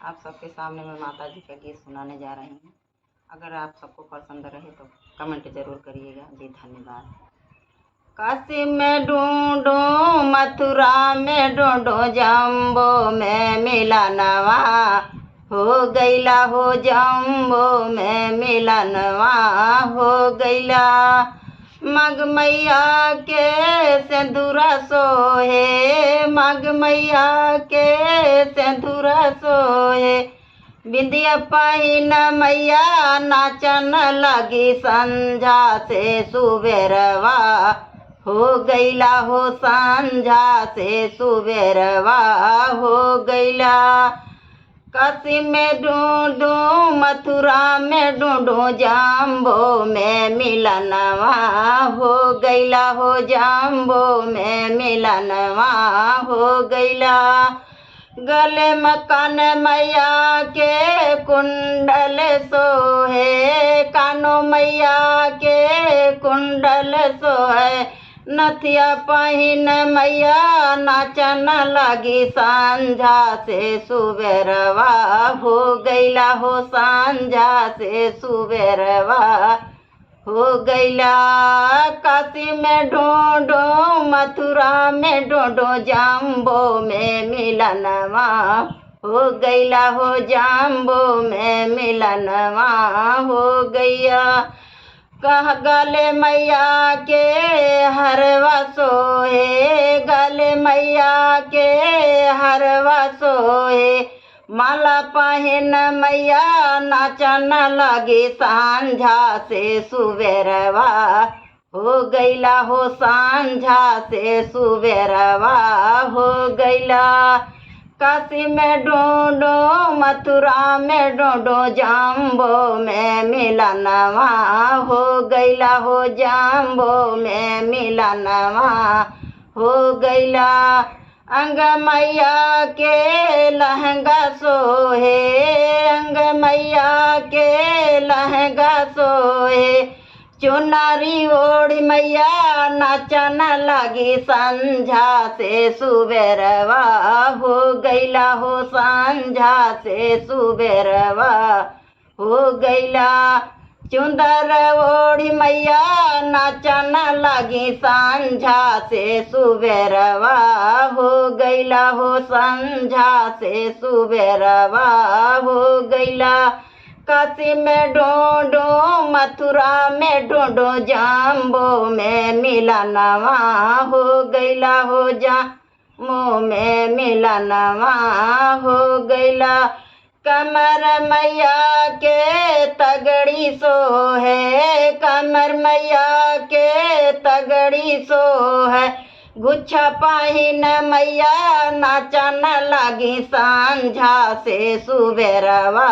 आप सबके सामने मैं माता जी का गीत सुनाने जा रही हूँ। अगर आप सबको पसंद रहे तो कमेंट जरूर करिएगा जी। धन्यवाद। काशी में ढूंढो, मथुरा में ढूंढो, जम्बो में मिलनवा हो गईला हो, जम्बो में मिलनवा हो गईला। मग मैया के सिंदूरा सोहे, मग मैया के सिंदूरा सोहे, बिंदिया पहिन मैया नाचन लगी, संझा से सुबेरवा हो गईला हो, संझा से सुबेरवा हो गईला। काशी में ढूंढू, मथुरा में ढूंढू, जम्बो में मिलनवा हो गईला हो, जम्बो में मिलनवा हो गईला। गले में कान मैया के कुंडल सोहे, कानो मैया के कुंडल सोहे, नथिया पहिन मैया नाचन लगी, संझा से सुबेरवा हो गईला हो, संझा से सुबेरवा हो गईला। काशी में ढूंढो, मथुरा में ढूंढो, जम्बो में मिलनवा हो गईला हो, जम्बो में मिलनवा हो गईया। कह गले मैया के हरवा सोहे, गले मैया के हरवा सोहे, माला पहिन मैया नाचन लगी, संझा से सुबेरवा हो गईला हो, संझा से सुबेरवा हो गईला। काशी में ढूंढो, मथुरा में ढूंढो, जम्बो में मिलनवा हो गईला हो, जम्बो में मिलनवा हो गईला। अंग मैया के लहंगा सोहे, अंग मैया के लहंगा सोहे, चुनारी ओढ़ी मैया नाचन लगी, संझा से सुबेरवा हो गईला हो, संझा से सुबेरवा हो गईला। चुंदर ओढ़ी मैया नाचन लगी, संझा से सुबेरवा हो गईला हो, संझा से सुबेरवा हो गईला। काशी में ढूंढो, मथुरा में ढूंढो, जम्बो में मिलनवा हो गईला हो, जम्बो में मिलनवा हो गईला। कमर मैया के तगड़ी सोहे, कमर मैया के तगड़ी सोहे, गुच्छा पहिन मैया नाचन लगी, संझा से सुबेरवा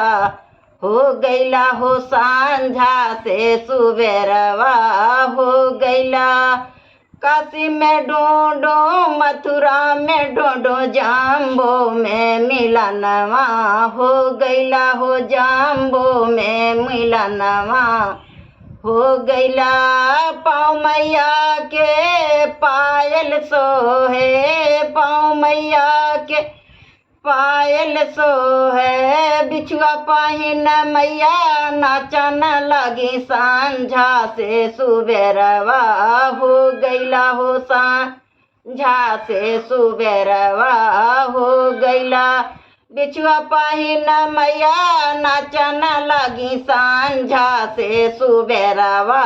हो गईला हो, संझा से सुबेरवा हो गईला। काशी में ढूंढो, मथुरा में ढूंढो, जम्बो में मिलनवा हो गईला हो, जम्बो में मिलनवा हो गईला। पाँव मैया के पायल सोहे, पाँव मैया के पायल सोहे, बिछुआ पहिन मैया नाचन लगी, संझा से सुबेरवा हो गईला हो, संझा से सुबेरवा हो गईला। बिछुआ पहिन मैया नाचन लगी, संझा से सुबेरवा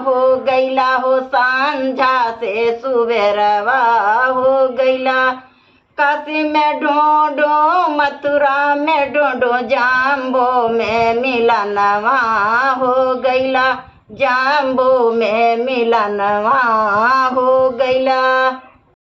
हो गईला हो, संझा से सुबेरवा हो गईला। काशी में ढूंढो, मथुरा में ढूंढो, जम्बो में मिलनवा हो गईला, जम्बो में मिलनवा हो गईला।